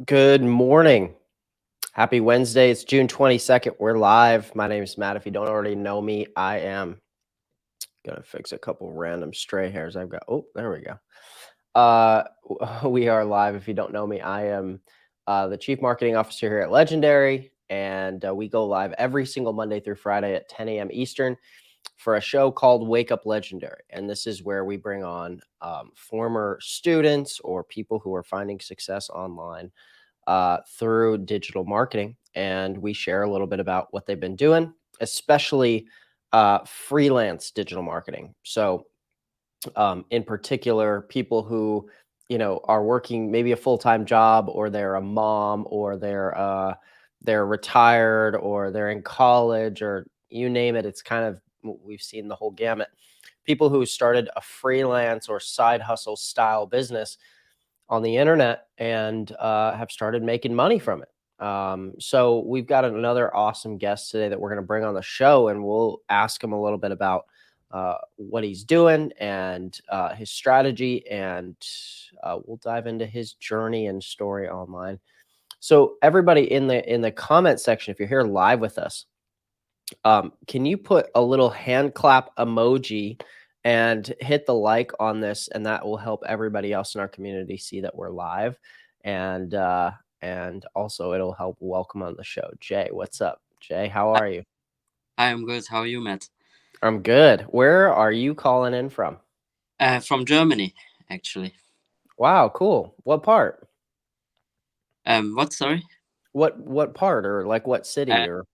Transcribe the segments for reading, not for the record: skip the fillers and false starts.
Good morning. Happy Wednesday. It's June 22nd. We're live. My name is Matt. If you don't already know me, I am going to fix a couple random stray hairs I've got. Oh, there we go. We are live. If you don't know me, I am the Chief Marketing Officer here at Legendary, and we go live every single Monday through Friday at 10 a.m. Eastern for a show called Wake Up Legendary. And this is where we bring on former students or people who are finding success online through digital marketing. And we share a little bit about what they've been doing, especially freelance digital marketing. So, in particular, people who, are working maybe a full-time job, or they're a mom, or they're retired, or they're in college, or you name it. It's kind of, we've seen the whole gamut. People who started a freelance or side hustle style business on the internet and have started making money from it. So we've got another awesome guest today that we're going to bring on the show, and we'll ask him a little bit about what he's doing and his strategy, and we'll dive into his journey and story online. So everybody in the comment section, if you're here live with us, can you put a little hand clap emoji and hit the like on this, and that will help everybody else in our community see that we're live, and also it'll help welcome on the show. Jay, what's up? Jay, how are you? Hi, I'm good. How are you, Matt? I'm good. Where are you calling in from? From Germany, actually. Wow, cool. What part? What? Sorry. What part, or like what city, Uh, or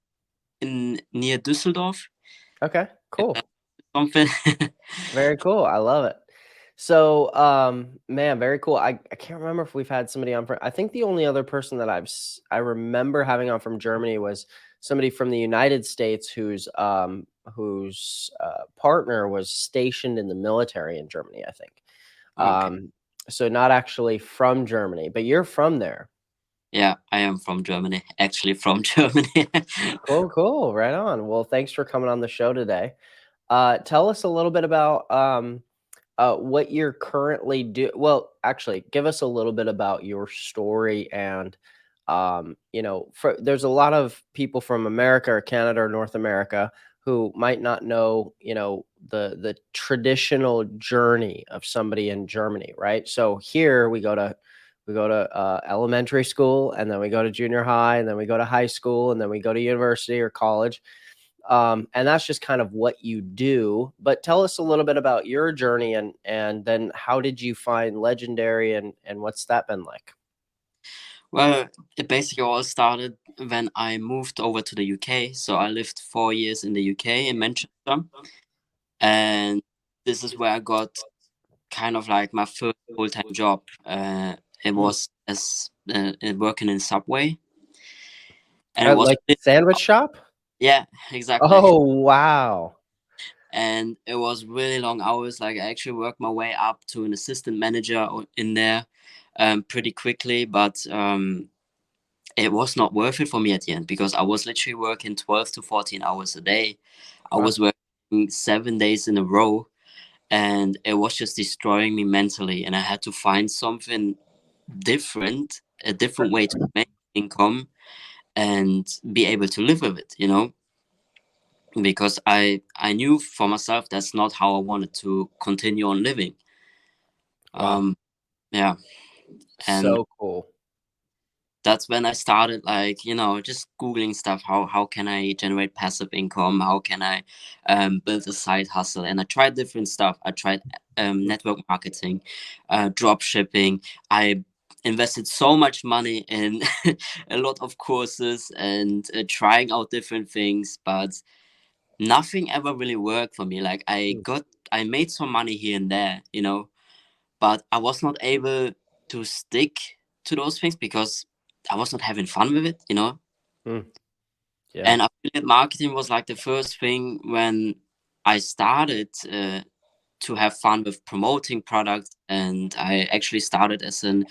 in near Düsseldorf. okay, Uh, cool. something. Very cool. I love it. So, man, very cool. I can't remember if we've had somebody on from. I think the only other person that I remember having on from Germany was somebody from the United States whose partner was stationed in the military in Germany, I think. Okay. So not actually from Germany, but you're from there. Yeah, I am from Germany. Actually, from Germany. Cool, cool. Right on. Well, thanks for coming on the show today. Tell us a little bit about what you're currently do. Well, actually, give us a little bit about your story, and there's a lot of people from America or Canada or North America who might not know, the traditional journey of somebody in Germany, right? So here we go to elementary school, and then we go to junior high, and then we go to high school, and then we go to university or college, and that's just kind of what you do. But tell us a little bit about your journey, and then how did you find Legendary, and what's that been like? Well, it basically all started when I moved over to the UK. So I lived 4 years in the UK in Manchester, and this is where I got kind of like my first full-time job. It Mm. was as working in Subway, and it was Like sandwich shop? yeah, exactly. Oh, wow. And it was really long hours. Like I actually worked my way up to an assistant manager in there pretty quickly, but it was not worth it for me at the end because I was literally working 12 to 14 hours a day. I Wow. was working 7 days in a row, and it was just destroying me mentally. And I had to find something different, a different way to make income and be able to live with it, because I knew for myself that's not how I wanted to continue on living. Wow. Um, yeah, and So cool. that's when I started, like, just googling stuff. How can I generate passive income? How can I build a side hustle? And I tried different stuff. I tried Mm. network marketing, drop shipping. I invested so much money in a lot of courses and trying out different things, but nothing ever really worked for me. Like Mm. I made some money here and there, but I was not able to stick to those things because I was not having fun with it. Mm. Yeah. And affiliate marketing was like the first thing when I started to have fun with promoting products. And I actually started as an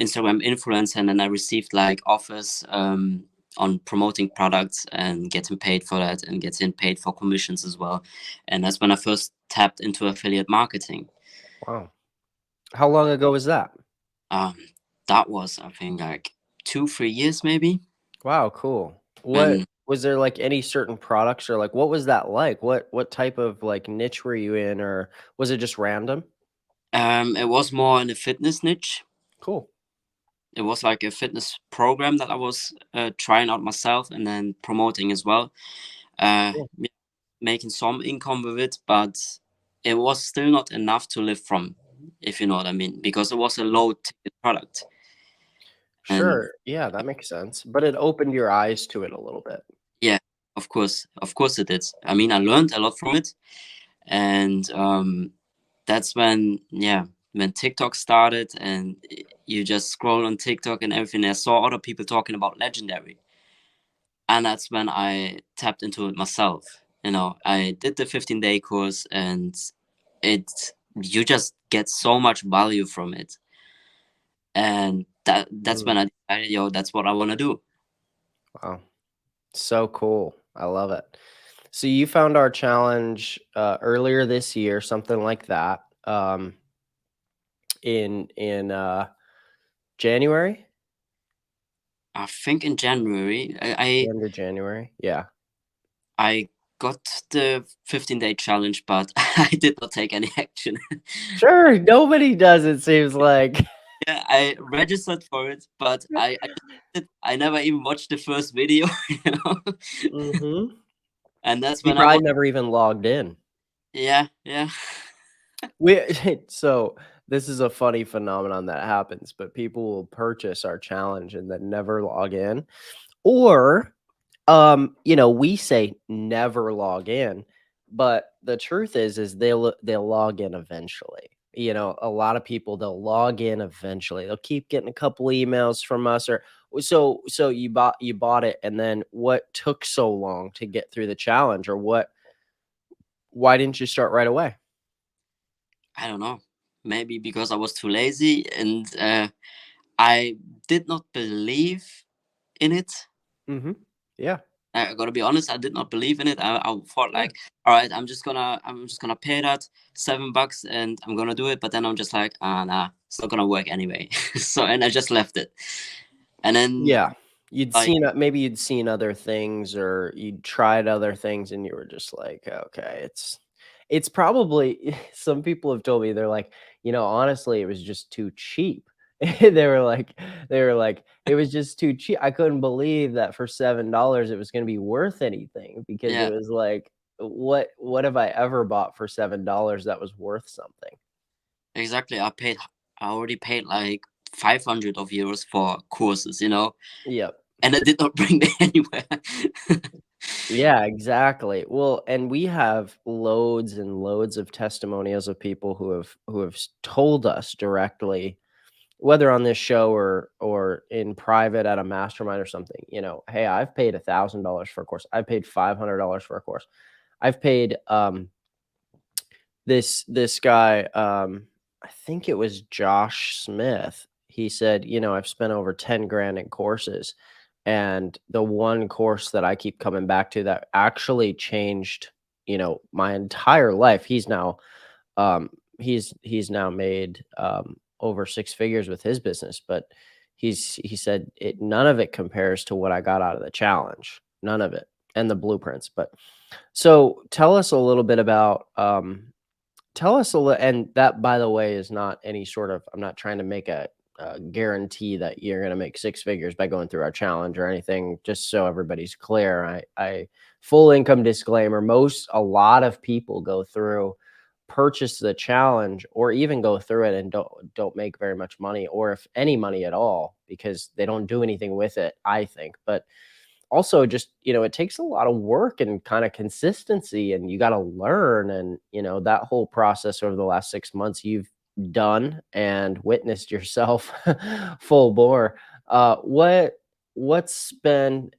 Instagram influencer, and then I received like offers on promoting products and getting paid for that and getting paid for commissions as well. And that's when I first tapped into affiliate marketing. Wow. How long ago was that? Um, that was, I think, like 2-3 years maybe. Wow, cool. What And was there like any certain products or like what was that like? What type of like niche were you in or was it just random? it was more in the fitness niche. Cool. It was like a fitness program that I was trying out myself and then promoting as well. Cool. Yeah, making some income with it, but it was still not enough to live from, if you know what I mean, because it was a low ticket product. And Sure. Yeah, that makes sense. But it opened your eyes to it a little bit. yeah, of course it did. I mean, I learned a lot from it, and that's when when TikTok started, and you just scroll on TikTok and everything. I saw other people talking about Legendary, and that's when I tapped into it myself. You know, I did the 15-day course, and it you just get so much value from it, and that's Mm, when I decided, yo, that's what I want to do. wow. So cool. I love it. So you found our challenge earlier this year, something like that. In January? I think in January, The end of January. Yeah. I got the 15-day challenge, but I did not take any action. Sure, nobody does, it seems like. Yeah, I registered for it, but I never even watched the first video, you know. Mhm. And that's You when I probably was, never even logged in. yeah. We so this is a funny phenomenon that happens, but people will purchase our challenge and then never log in. Or, we say never log in, but the truth is they'll log in eventually. A lot of people, they'll log in eventually. They'll keep getting a couple emails from us or so you bought it, and then what took so long to get through the challenge, or why didn't you start right away? I don't know. Maybe because I was too lazy and I did not believe in it. Mhm. Yeah. I gotta be honest, I did not believe in it. I thought Yeah. like, all right, I'm just gonna pay that $7 and I'm gonna do it. But then I'm just like, ah, nah, it's not gonna work anyway. So and I just left it. And then Yeah. You'd like, seen maybe you'd seen other things or you'd tried other things and you were just like, "Okay, it's probably." Some people have told me, they're like, "Honestly, it was just too cheap." They were like, "It was just too cheap. I couldn't believe that for $7 it was gonna be worth anything," because it yeah, was like, what have I ever bought for $7 that was worth something? exactly. I already paid like 500 of euros for courses, you know, Yep. and I did not bring me anywhere. Yeah, exactly. Well, and we have loads and loads of testimonials of people who have told us directly, whether on this show or in private at a mastermind or something, hey, I've paid $1,000 for a course. I paid $500 for a course. I've paid this guy, I think it was Josh Smith. He said, I've spent over 10 grand in courses. And the one course that I keep coming back to that actually changed, my entire life. Um, he's now made over six figures with his business, but he said none of it compares to what I got out of the challenge. None of it. And the blueprints. But so tell us a little bit about tell us a little, and that, by the way, is not any sort of, I'm not trying to make a guarantee that you're gonna make six figures by going through our challenge or anything, just so everybody's clear. I full income disclaimer, a lot of people go through, purchase the challenge, or even go through it and don't make very much money, or if any money at all, because they don't do anything with it, I think. But also just, it takes a lot of work and kind of consistency, and you got to learn, and that whole process over the last 6 months you've done and witnessed yourself full bore. What's been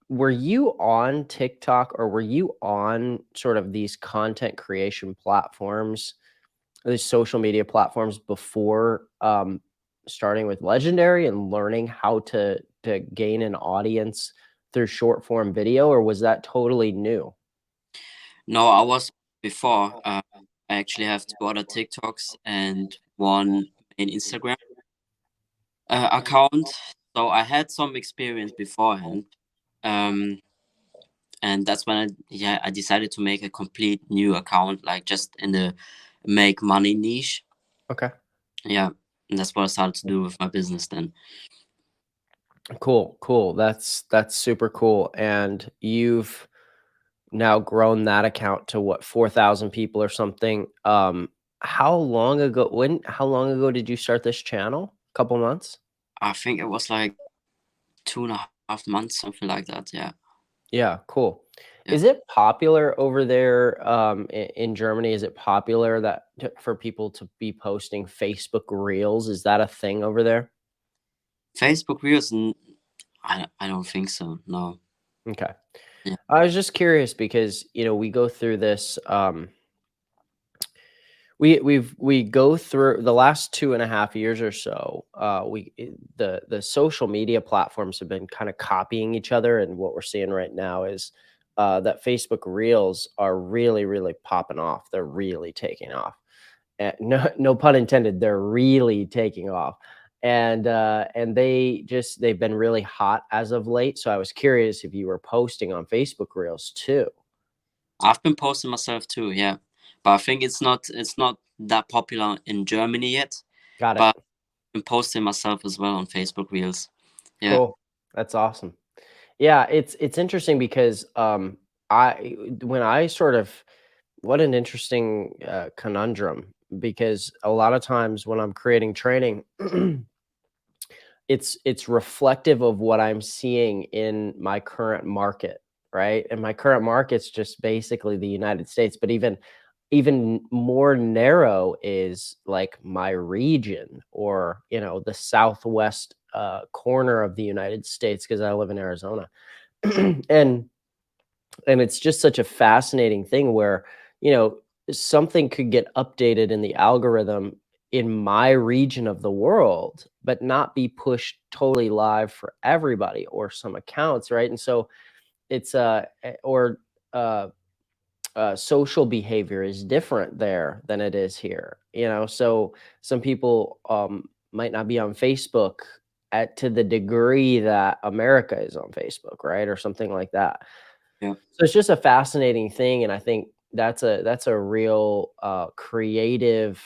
Were you on TikTok, or were you on sort of these content creation platforms, these social media platforms, before starting with Legendary and learning how to gain an audience through short form video, or was that totally new? No, I was before. I actually have two other TikToks and one main Instagram account. So I had some experience beforehand, um, and that's when I decided to make a complete new account, like just in the make money niche. Okay. Yeah, and that's what I started to do with my business then. Cool, cool. That's super cool. And you've now grown that account to what, 4,000 people or something. How long ago did you start this channel? Couple months? I think it was like 2.5 months, something like that. Yeah, Yeah, cool. yeah. Is it popular over there in Germany? Is it popular for people to be posting Facebook Reels? Is that a thing over there? Facebook Reels, I don't think so. No. Okay. Yeah. I was just curious because, we go through this we go through the last 2.5 years or so. The social media platforms have been kind of copying each other, and what we're seeing right now is that Facebook Reels are really, really popping off. They're really taking off. And no pun intended. They're really taking off, and they've been really hot as of late. So I was curious if you were posting on Facebook Reels too. I've been posting myself too, yeah. But I think it's not that popular in Germany yet. Got it. But I've been posting myself as well on Facebook Reels. Yeah. Cool. That's awesome. Yeah, it's interesting because I when I sort of what an interesting conundrum, because a lot of times when I'm creating training, it's reflective of what I'm seeing in my current market, right? And my current market's just basically the United States, but even more narrow is like my region, or the southwest corner of the United States, because I live in Arizona. and and it's just such a fascinating thing where, you know, something could get updated in the algorithm in my region of the world, but not be pushed totally live for everybody or some accounts, right? And so it's or social behavior is different there than it is here. So some people might not be on Facebook to the degree that America is on Facebook, right, or something like that. Yeah. So it's just a fascinating thing, and I think that's a real creative.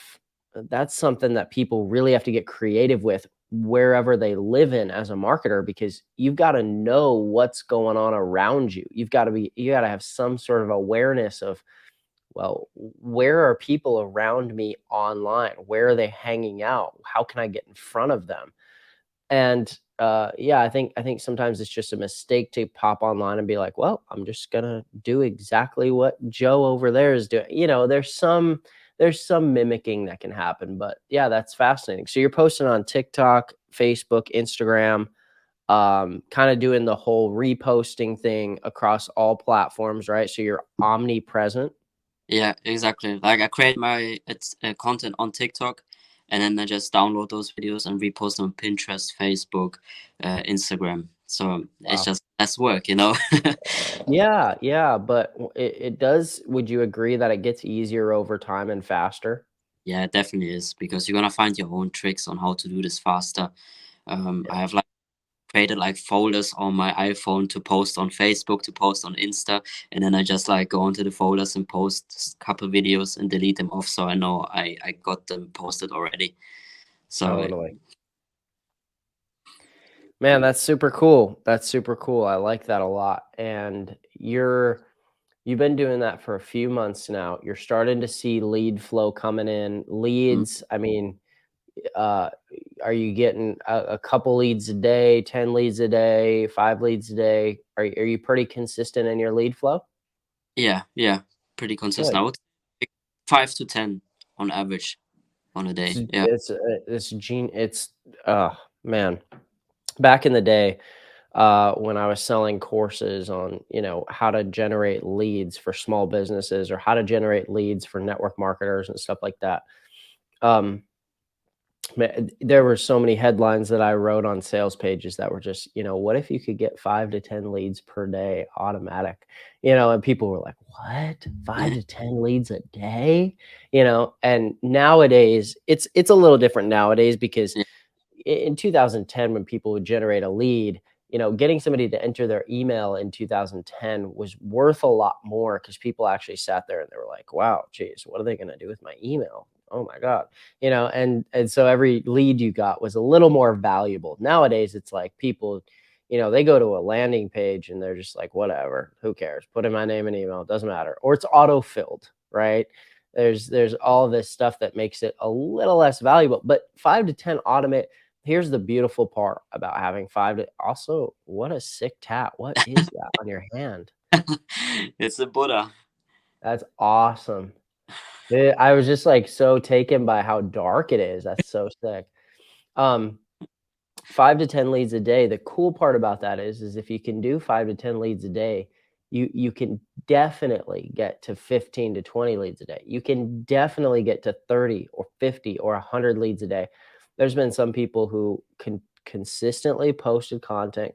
That's something that people really have to get creative with wherever they live in as a marketer, because you've got to know what's going on around you. You got to have some sort of awareness of, well, where are people around me online? Where are they hanging out? How can I get in front of them? And yeah, I think sometimes it's just a mistake to pop online and be like, well, I'm just gonna do exactly what Joe over there is doing. There's some mimicking that can happen, but yeah, that's fascinating. So you're posting on TikTok, Facebook, Instagram, kind of doing the whole reposting thing across all platforms, right? So you're omnipresent. Yeah, exactly. Like I create my content on TikTok, and then I just download those videos and repost them on Pinterest, Facebook, Instagram. So it's Wow. just less work. Yeah, yeah, but it does. Would you agree that it gets easier over time and faster? Yeah, it definitely is, because you're gonna find your own tricks on how to do this faster. Yeah, I have like created like folders on my iPhone to post on Facebook, to post on Insta, and then I just like go into the folders and post a couple videos and delete them off, so I know I got them posted already. So totally. Man, that's super cool. That's super cool. I like that a lot. And you've been doing that for a few months now. You're starting to see lead flow coming in. mm, Leads, I mean, uh, are you getting a couple leads a day, 10 leads a day, 5 leads a day? Are you pretty consistent in your lead flow? yeah, pretty consistent. Good. I would say 5 to 10 on average on a It's day. Yeah, it's it's gene it's man. Back in the day, when I was selling courses on, how to generate leads for small businesses, or how to generate leads for network marketers and stuff like that. Um, there were so many headlines that I wrote on sales pages that were just, what if you could get 5 to 10 leads per day automatic? And people were like, what? Five yeah, to 10 leads a day? And nowadays it's a little different nowadays, because yeah, in 2010, when people would generate a lead, getting somebody to enter their email in 2010 was worth a lot more, because people actually sat there and they were like, wow, geez, what are they going to do with my email? Oh my God. And so every lead you got was a little more valuable. Nowadays, it's like people, they go to a landing page and they're just like, whatever, who cares? Put in my name and email, it doesn't matter. Or it's auto-filled, right? There's all this stuff that makes it a little less valuable. But 5 to 10 automate. Here's the beautiful part about having 5 to also, what a sick tat. What is that on your hand? It's a Buddha. That's awesome. I was just like so taken by how dark it is. That's so sick. 5 to 10 leads a day. The cool part about that is if you can do 5 to 10 leads a day, you can definitely get to 15 to 20 leads a day. You can definitely get to 30 or 50 or 100 leads a day. There's been some people who consistently posted content.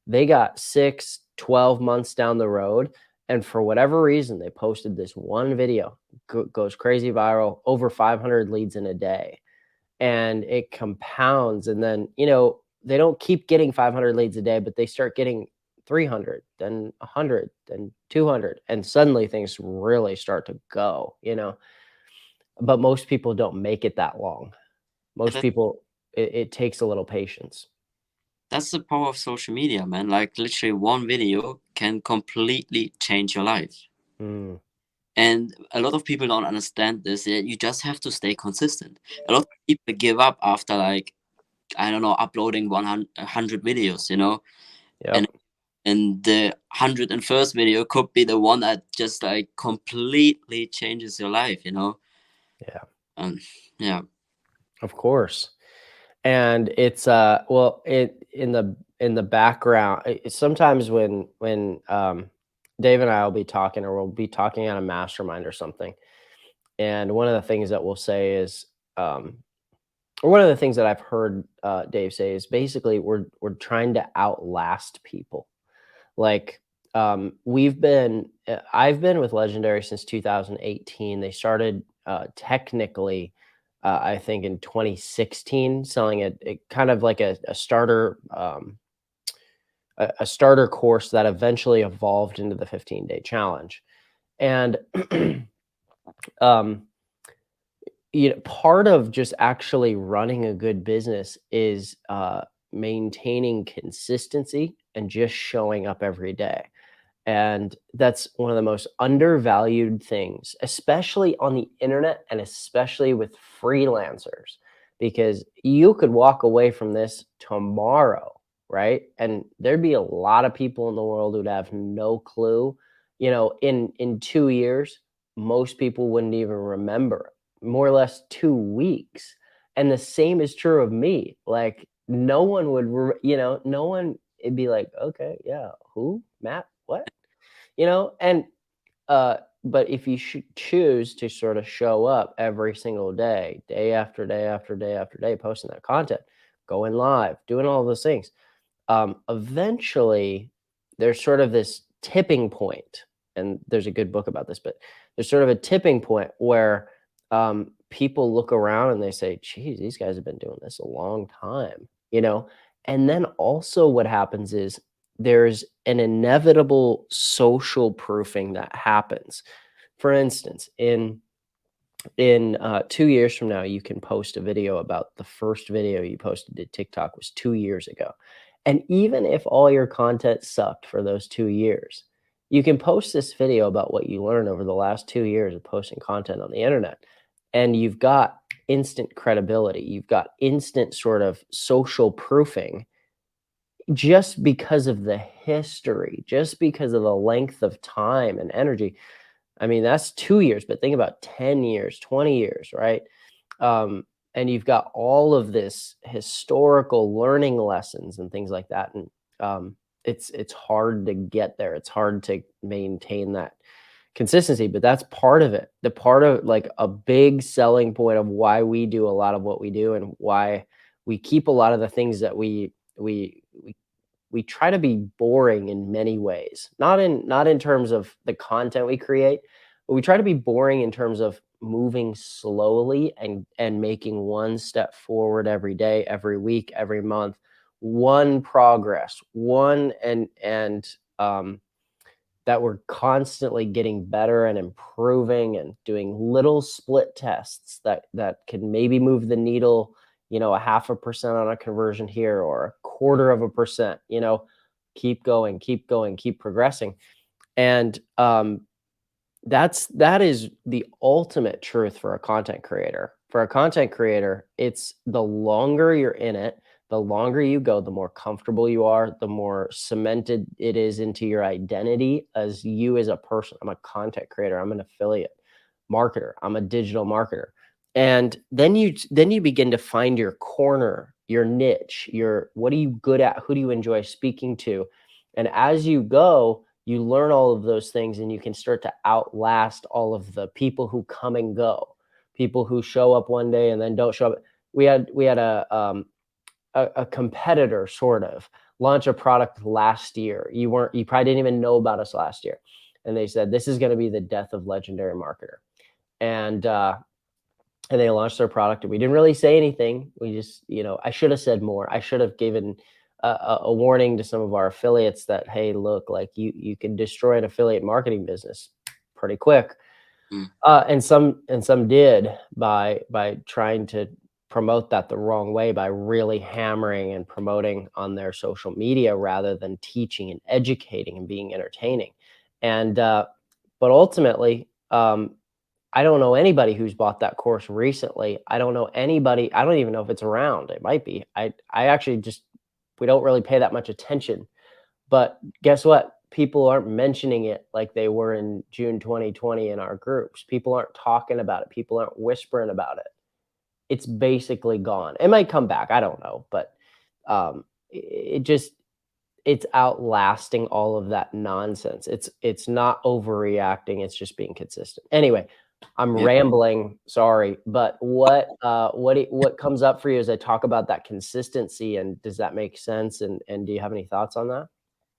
They got 6, 12 months down the road, and for whatever reason, they posted this one video, goes crazy viral, over 500 leads in a day. And it compounds, and then they don't keep getting 500 leads a day, but they start getting 300, then 100, then 200, and suddenly things really start to go. But most people don't make it that long. Most That, people, it takes a little patience. that's the power of social media, man. Like literally one video can completely change your life. Mm, And a lot of people don't understand this. You just have to stay consistent. A lot of people give up after, like, I don't know, uploading 100 videos, and yep. and the 101st video could be the one that just like completely changes your life. Yeah, Um, yeah. of course. And it's well, it in the background, sometimes when Dave and I will be talking, or we'll be talking on a mastermind or something, and one of the things that we'll say is, or one of the things that I've heard Dave say is, basically we're trying to outlast people. Like, I've been with Legendary since 2018. They started technically, I think, in 2016, selling a kind of like a starter, a starter course that eventually evolved into the 15-day challenge. And um, part of just actually running a good business is maintaining consistency and just showing up every day. And that's one of the most undervalued things, especially on the internet and especially with freelancers, because you could walk away from this tomorrow, right? And there'd be a lot of people in the world who'd have no clue. In 2 years, most people wouldn't even remember, more or less 2 weeks. And the same is true of me. Like, no one would, no one, it'd be like, okay, yeah, who? Matt? What? And but if you should choose to sort of show up every single day, day after day after day after day, posting that content, going live, doing all those things, eventually there's sort of this tipping point, and there's a good book about this, but there's sort of a tipping point where people look around and they say, geez, these guys have been doing this a long time. And then also what happens is there's an inevitable social proofing that happens. For instance, in 2 years from now, you can post a video about the first video you posted to TikTok was 2 years ago. And even if all your content sucked for those 2 years, you can post this video about what you learned over the last 2 years of posting content on the internet. And you've got instant credibility. You've got instant sort of social proofing, just because of the history, just because of the length of time and energy. I mean, that's 2 years, but think about 10 years, 20 years, right? And you've got all of this historical learning lessons and things like that. And it's hard to get there. It's hard to maintain that consistency, but that's part of it. The part of, like, a big selling point of why we do a lot of what we do, and why we keep a lot of the things that we try to be boring in many ways, not in terms of the content we create, but we try to be boring in terms of moving slowly and making one step forward every day, every week, every month, one progress, one that we're constantly getting better and improving and doing little split tests that can maybe move the needle, a 0.5% on a conversion here or a 1/4%, keep going, keep progressing. And that is the ultimate truth for a content creator. For a content creator, it's the longer you're in it, the longer you go, the more comfortable you are, the more cemented it is into your identity as you as a person. I'm a content creator, I'm an affiliate marketer, I'm a digital marketer. And then you begin to find your corner, your niche, what are you good at? Who do you enjoy speaking to? And as you go, you learn all of those things and you can start to outlast all of the people who come and go, people who show up one day and then don't show up. We had a competitor sort of launch a product last year. You probably didn't even know about us last year. And they said, this is going to be the death of legendary marketer. And they launched their product and we didn't really say anything. We just, I should have said more. I should have given a warning to some of our affiliates that, hey, look, like you can destroy an affiliate marketing business pretty quick. And some did by trying to promote that the wrong way, by really hammering and promoting on their social media rather than teaching and educating and being entertaining. And but ultimately, I don't know anybody who's bought that course recently. I don't know anybody. I don't even know if it's around. It might be. I actually we don't really pay that much attention. But guess what? People aren't mentioning it like they were in June 2020 in our groups. People aren't talking about it. People aren't whispering about it. It's basically gone. It might come back. I don't know. But it's outlasting all of that nonsense. It's not overreacting. It's just being consistent. Anyway, I'm rambling. Sorry, but what comes up for you as I talk about that consistency, and does that make sense? And do you have any thoughts on that?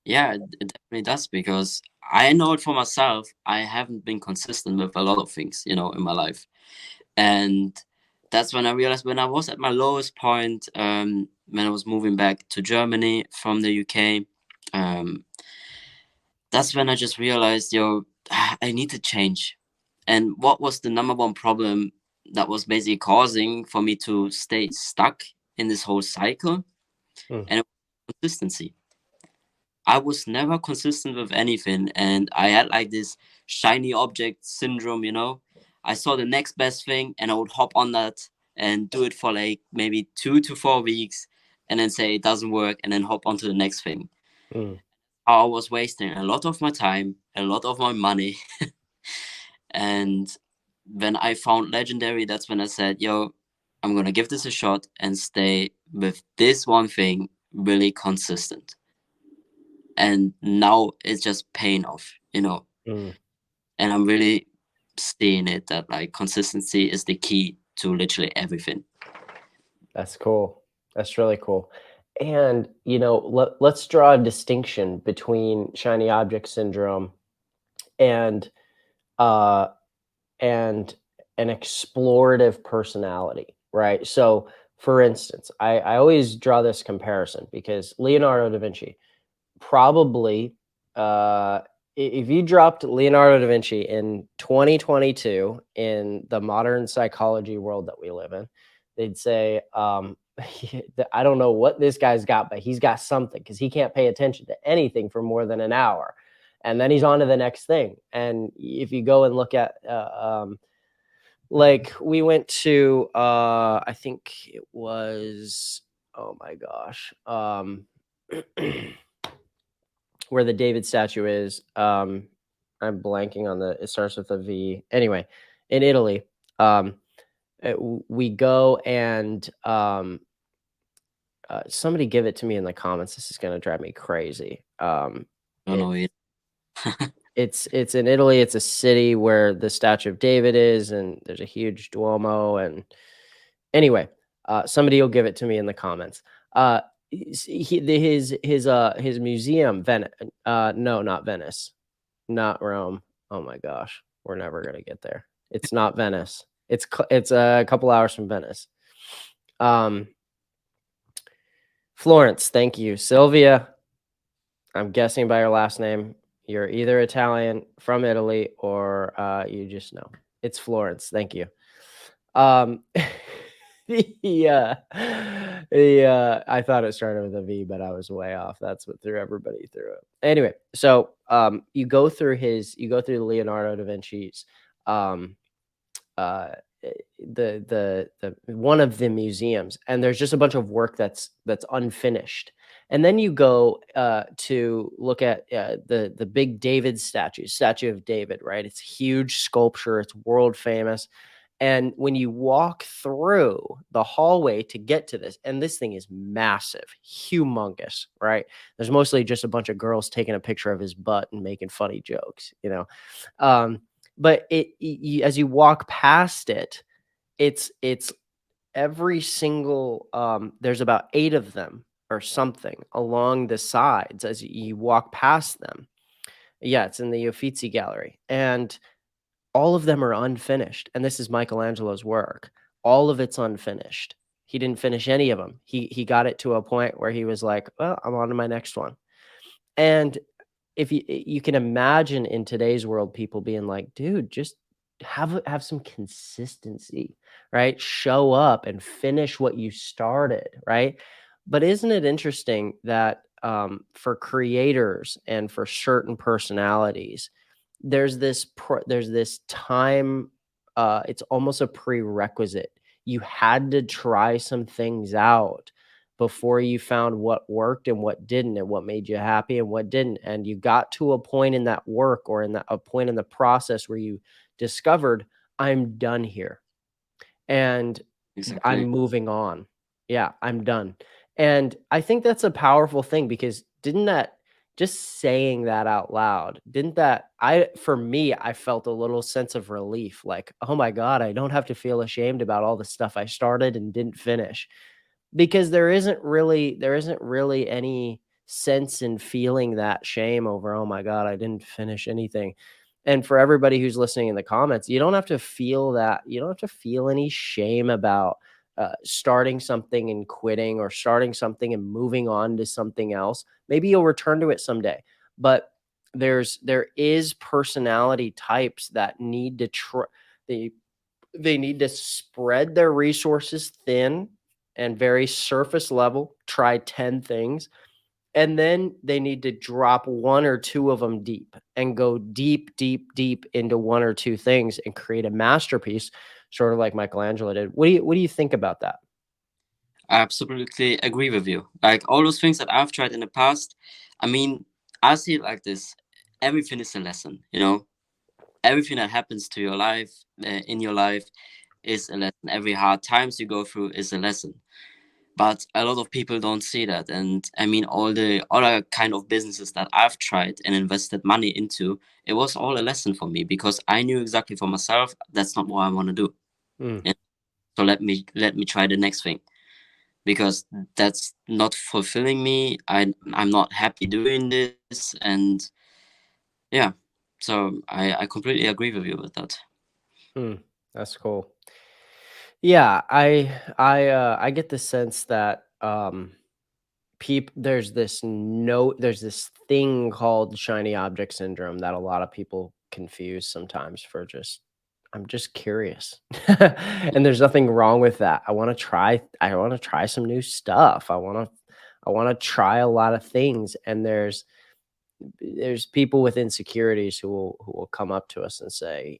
Yeah, it definitely does, because I know it for myself. I haven't been consistent with a lot of things, in my life. And that's when I realized, when I was at my lowest point, when I was moving back to Germany from the UK, that's when I just realized, I need to change. And what was the number one problem that was basically causing for me to stay stuck in this whole cycle? And it was consistency. I was never consistent with anything, and I had like this shiny object syndrome, I saw the next best thing and I would hop on that and do it for like maybe 2 to 4 weeks and then say it doesn't work and then hop on to the next thing. I was wasting a lot of my time, a lot of my money. And when I found Legendary, that's when I said, I'm going to give this a shot and stay with this one thing really consistent. And now it's just paying off, and I'm really seeing it that like consistency is the key to literally everything. That's cool. That's really cool. And let's draw a distinction between shiny object syndrome and an explorative personality, right? So for instance, I always draw this comparison because Leonardo da Vinci probably, if you dropped Leonardo da Vinci in 2022 in the modern psychology world that we live in, they'd say, I don't know what this guy's got, but he's got something, because he can't pay attention to anything for more than an hour. And then he's on to the next thing. And if you go and look at, like we went to, I think it was, oh my gosh, where the David statue is. I'm blanking on it starts with a V. Anyway, in Italy, we go and somebody give it to me in the comments. This is going to drive me crazy. It's in Italy. It's a city where the statue of David is, and there's a huge Duomo. And anyway, somebody will give it to me in the comments. His museum, no, not Venice, not Rome. Oh my gosh, we're never gonna get there. It's not Venice. It's a couple hours from Venice. Florence, thank you. Sylvia, I'm guessing by your last name, you're either Italian from Italy or you just know. It's Florence. Thank you. Um, I thought it started with a V, but I was way off. That's what threw everybody through it. Anyway, so you go through Leonardo da Vinci's um, uh, the one of the museums, and there's just a bunch of work that's unfinished. And then you go to look at the big David statue of David, right? It's huge sculpture. It's world famous. And when you walk through the hallway to get to this, and this thing is massive, humongous, right? There's mostly just a bunch of girls taking a picture of his butt and making funny jokes, you know. But as you walk past it, it's every single there's about 8 of them or something along the sides as you walk past them. Yeah, it's in the Uffizi Gallery, and all of them are unfinished, and this is Michelangelo's work. All of it's unfinished. He didn't finish any of them. He got it to a point where he was like, "Well, I'm on to my next one." And if you can imagine in today's world, people being like, "Dude, just have some consistency, right? Show up and finish what you started," right? But isn't it interesting that for creators and for certain personalities, there's this time, it's almost a prerequisite. You had to try some things out before you found what worked and what didn't, and what made you happy and what didn't. And you got to a point in that work, or a point in the process where you discovered, I'm done here and I'm Exactly. moving on. Yeah, I'm done. And I think that's a powerful thing, because didn't that, just saying that out loud, didn't that, for me, I felt a little sense of relief, like, oh my God, I don't have to feel ashamed about all the stuff I started and didn't finish. Because there isn't really any sense in feeling that shame over, "Oh my god, I didn't finish anything." And for everybody who's listening in the comments, you don't have to feel that. You don't have to feel any shame about, starting something and quitting, or starting something and moving on to something else. Maybe you'll return to it someday, but there is personality types that need to they they need to spread their resources thin and very surface level, try 10 things, and then they need to drop 1 or 2 of them deep and go deep, deep, deep into 1 or 2 things and create a masterpiece, sort of like Michelangelo did. What do you think about that? I absolutely agree with you. Like all those things that I've tried in the past, I mean, I see it like this. Everything is a lesson, you know? Everything that happens to your life, in your life, is a lesson. Every hard times you go through is a lesson. But a lot of people don't see that. And I mean, all the other kind of businesses that I've tried and invested money into, it was all a lesson for me because I knew exactly for myself that's not what I want to do. Mm, Yeah. So let me try the next thing because that's not fulfilling me. I'm not happy doing this, and yeah. So I completely agree with you with that. mm, that's cool. Yeah, I get the sense that, there's this thing called shiny object syndrome that a lot of people confuse sometimes for just, I'm just curious. And there's nothing wrong with that. I want to try some new stuff. I want to try a lot of things, and there's people with insecurities who will come up to us and say,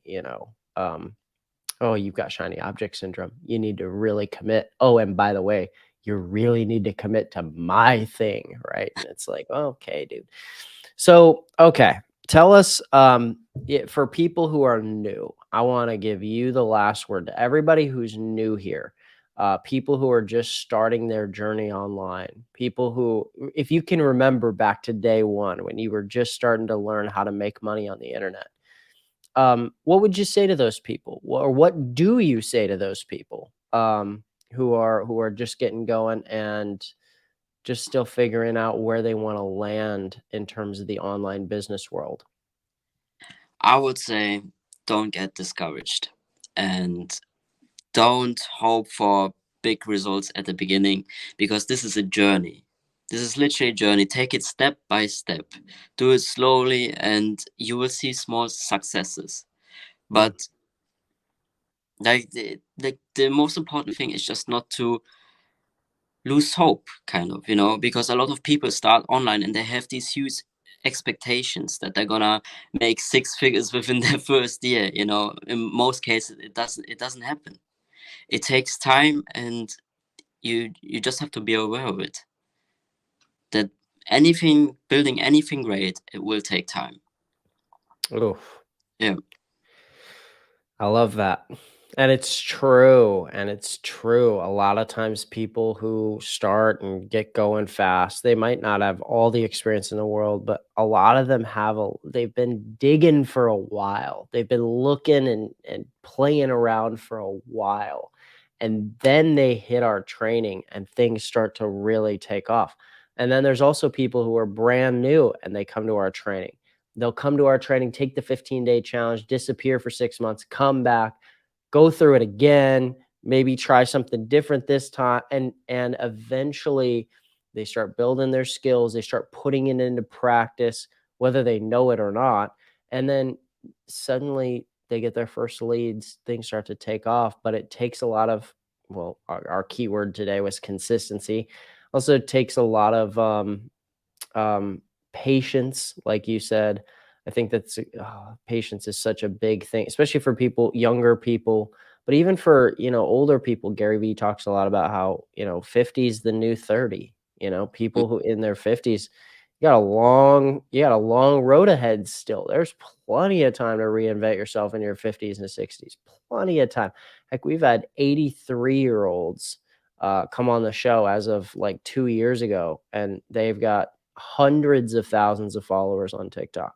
"Oh, you've got shiny object syndrome. You need to really commit. Oh, and by the way, you really need to commit to my thing," right? And it's like, okay, dude. So, okay, tell us, for people who are new, I want to give you the last word to everybody who's new here. People who are just starting their journey online, people who, if you can remember back to day one when you were just starting to learn how to make money on the internet, what would you say to those people? Or what do you say to those people, who are just getting going and just still figuring out where they want to land in terms of the online business world? I would say don't get discouraged. and don't hope for big results at the beginning, because this is a journey. This is literally a journey. Take it step by step. Do it slowly, and you will see small successes. Mm. But like the most important thing is just not to lose hope, kind of, because a lot of people start online and they have these huge expectations that they're gonna make six figures within their first year. In most cases it doesn't happen. It takes time, and you just have to be aware of it, that building anything great, it will take time. Oof. Yeah. I love that. And it's true. And it's true. A lot of times people who start and get going fast, they might not have all the experience in the world, but a lot of them they've been digging for a while. They've been looking and playing around for a while. And then they hit our training and things start to really take off. And then there's also people who are brand new and they come to our training. They'll come to our training, take the 15-day challenge, disappear for 6 months, come back, go through it again, maybe try something different this time, and eventually they start building their skills, they start putting it into practice, whether they know it or not, and then suddenly they get their first leads, things start to take off, but it takes a lot of, well, our keyword today was consistency. Also, it takes a lot of patience, like you said. I think that's patience is such a big thing, especially for people, younger people, but even for, older people. Gary Vee talks a lot about how, 50 is the new 30. People who in their 50s, you got a long road ahead still. There's plenty of time to reinvent yourself in your 50s and 60s. Plenty of time. Heck, we've had 83-year-olds come on the show as of like 2 years ago, and they've got hundreds of thousands of followers on TikTok,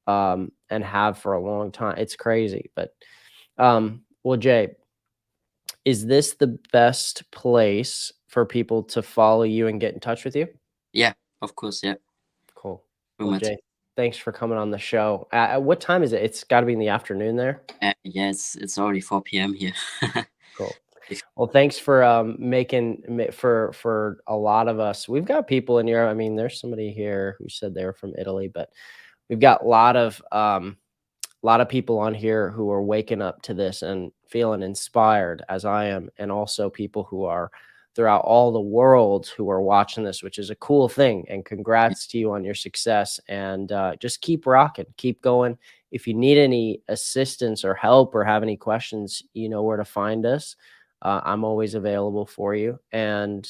and have for a long time. It's crazy. But well, Jay, is this the best place for people to follow you and get in touch with you? Yeah, of course. Yeah. Cool. Very Well, much. Jay, thanks for coming on the show. What time is it? It's got to be in the afternoon there. Yeah, it's already 4 p.m. here. Cool. Well, thanks for making for a lot of us. We've got people in here. I mean, there's somebody here who said they were from Italy, but we've got a lot of people on here who are waking up to this and feeling inspired, as I am, and also people who are throughout all the world who are watching this, which is a cool thing. And congrats to you on your success. And just keep rocking, keep going. If you need any assistance or help or have any questions, you know where to find us. I'm always available for you. And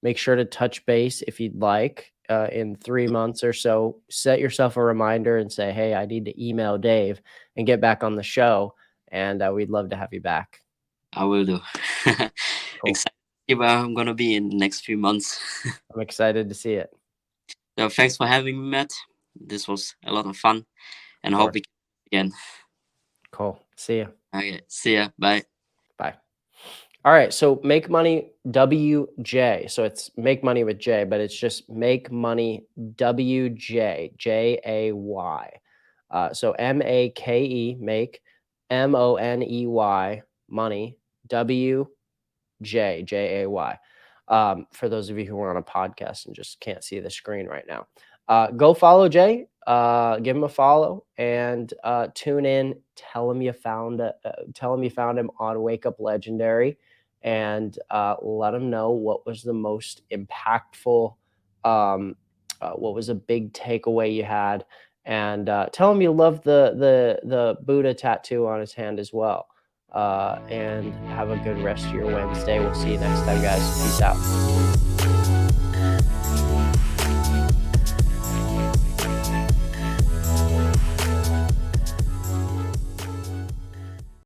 make sure to touch base if you'd like in 3 months or so. Set yourself a reminder and say, hey, I need to email Dave and get back on the show. And we'd love to have you back. I will do. Cool. Excited to see where I'm gonna be in the next few months. I'm excited to see it. So thanks for having me, Matt. This was a lot of fun, and I hope we can again. Cool. See you. Okay, see ya. Bye. Bye. All right. So Make Money WJ. So it's Make Money with J, but it's just Make Money WJ, Jay. So MAKE, Make, MONEY, Money, WJ, JAY. For those of you who are on a podcast and just can't see the screen right now, go follow Jay. Give him a follow and tune in. Tell him you found him on Wake Up Legendary, and let him know what was the most impactful, what was a big takeaway you had, and tell him you love the Buddha tattoo on his hand as well. And have a good rest of your Wednesday. We'll see you next time, guys. Peace out.